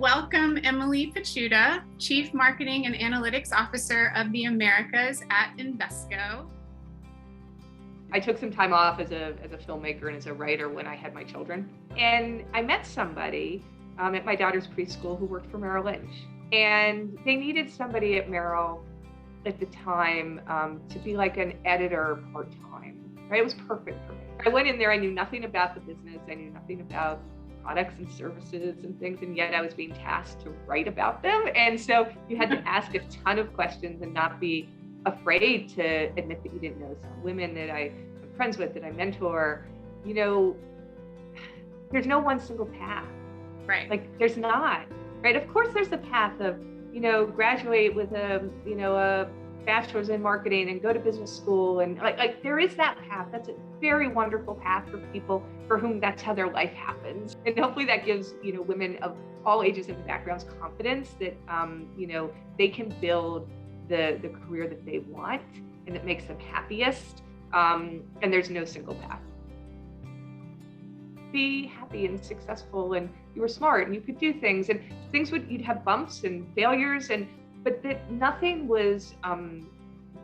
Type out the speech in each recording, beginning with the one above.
welcome Emily Pachuta, Chief Marketing and Analytics Officer of the Americas at Invesco. I took some time off as a filmmaker and as a writer when I had my children. And I met somebody at my daughter's preschool who worked for Merrill Lynch. And they needed somebody at Merrill at the time to be like an editor part-time, right? It was perfect for me. I went in there, I knew nothing about the business. I knew nothing about products and services and things, and yet I was being tasked to write about them. And so you had to ask a ton of questions and not be afraid to admit that you didn't know. Some women that I'm friends with, that I mentor, there's no one single path. Right. Like there's not, right? Of course there's the path of, graduate with a bachelor's in marketing and go to business school. And like there is that path. That's a very wonderful path for people for whom that's how their life happens. And hopefully that gives, women of all ages and backgrounds confidence that, they can build the career that they want and that makes them happiest. And there's no single path. Be happy and successful, and you were smart and you could do things, and you'd have bumps and failures, but that nothing was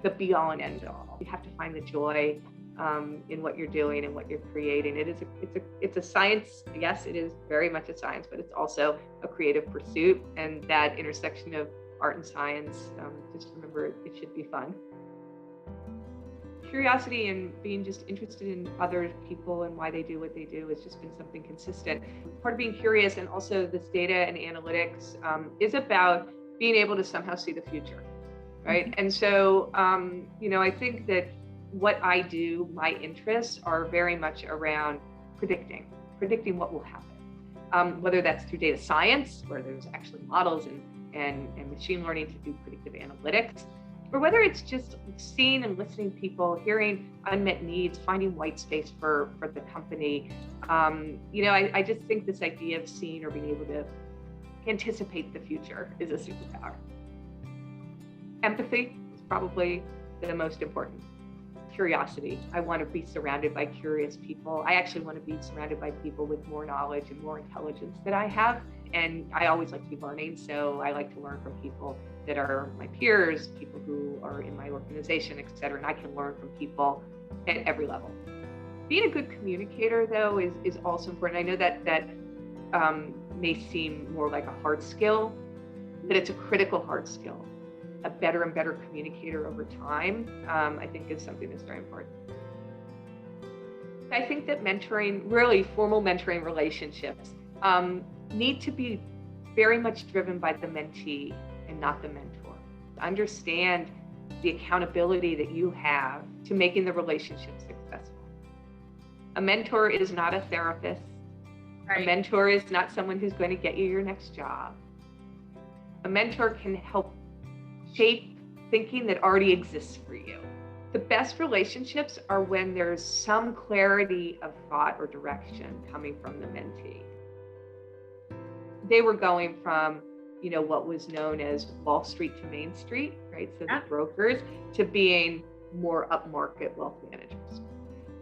the be all and end all. You have to find the joy in what you're doing and what you're creating. It's a science. Yes, it is very much a science, but it's also a creative pursuit, and that intersection of art and science, just remember it should be fun. Curiosity and being just interested in other people and why they do what they do has just been something consistent. Part of being curious, and also this data and analytics is about being able to somehow see the future, right? Mm-hmm. And so, I think that what I do, my interests are very much around predicting what will happen, whether that's through data science, where there's actually models and machine learning to do predictive analytics, or whether it's just seeing and listening to people, hearing unmet needs, finding white space for the company. I just think this idea of seeing or being able to anticipate the future is a superpower. Empathy is probably the most important. Curiosity. I want to be surrounded by curious people. I actually want to be surrounded by people with more knowledge and more intelligence than I have. And I always like to be learning, so I like to learn from people that are my peers, people who are in my organization, et cetera, and I can learn from people at every level. Being a good communicator, though, is also important. I know that may seem more like a hard skill, but it's a critical hard skill. A better and better communicator over time, I think, is something that's very important. I think that mentoring, really formal mentoring relationships, need to be very much driven by the mentee and not the mentor. Understand the accountability that you have to making the relationship successful. A mentor is not a therapist. Right. A mentor is not someone who's going to get you your next job. A mentor can help shape thinking that already exists for you. The best relationships are when there's some clarity of thought or direction coming from the mentee. They were going from, what was known as Wall Street to Main Street, right? So the brokers, to being more upmarket wealth managers.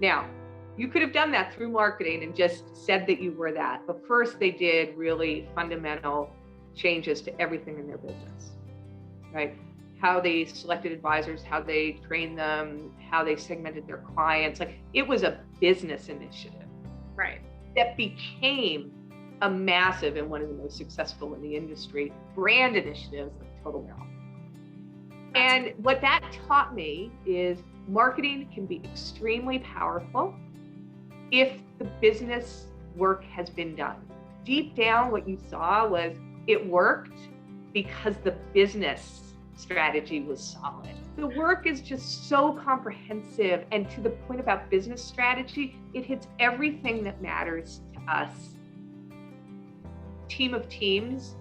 Now, you could have done that through marketing and just said that you were that. But first, they did really fundamental changes to everything in their business, right? How they selected advisors, how they trained them, how they segmented their clients. Like, it was a business initiative, right? That became a massive and one of the most successful in the industry brand initiatives of Total Merrill. And what that taught me is marketing can be extremely powerful if the business work has been done. Deep down, what you saw was it worked because the business strategy was solid. The work is just so comprehensive, and to the point about business strategy, it hits everything that matters to us. Team of Teams,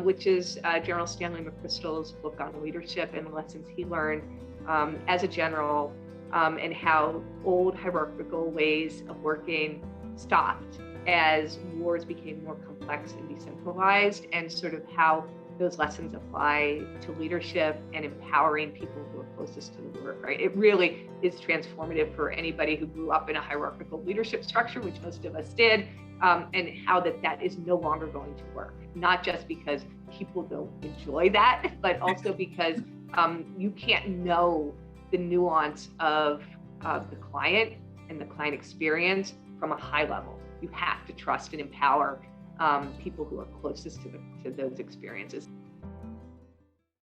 which is General Stanley McChrystal's book on leadership and the lessons he learned as a general, and how old hierarchical ways of working stopped as wars became more complex and decentralized, and sort of how those lessons apply to leadership and empowering people who are closest to the work, right? It really is transformative for anybody who grew up in a hierarchical leadership structure, which most of us did, and how that is no longer going to work. Not just because people don't enjoy that, but also because you can't know the nuance of the client and the client experience from a high level. You have to trust and empower people who are closest to those experiences.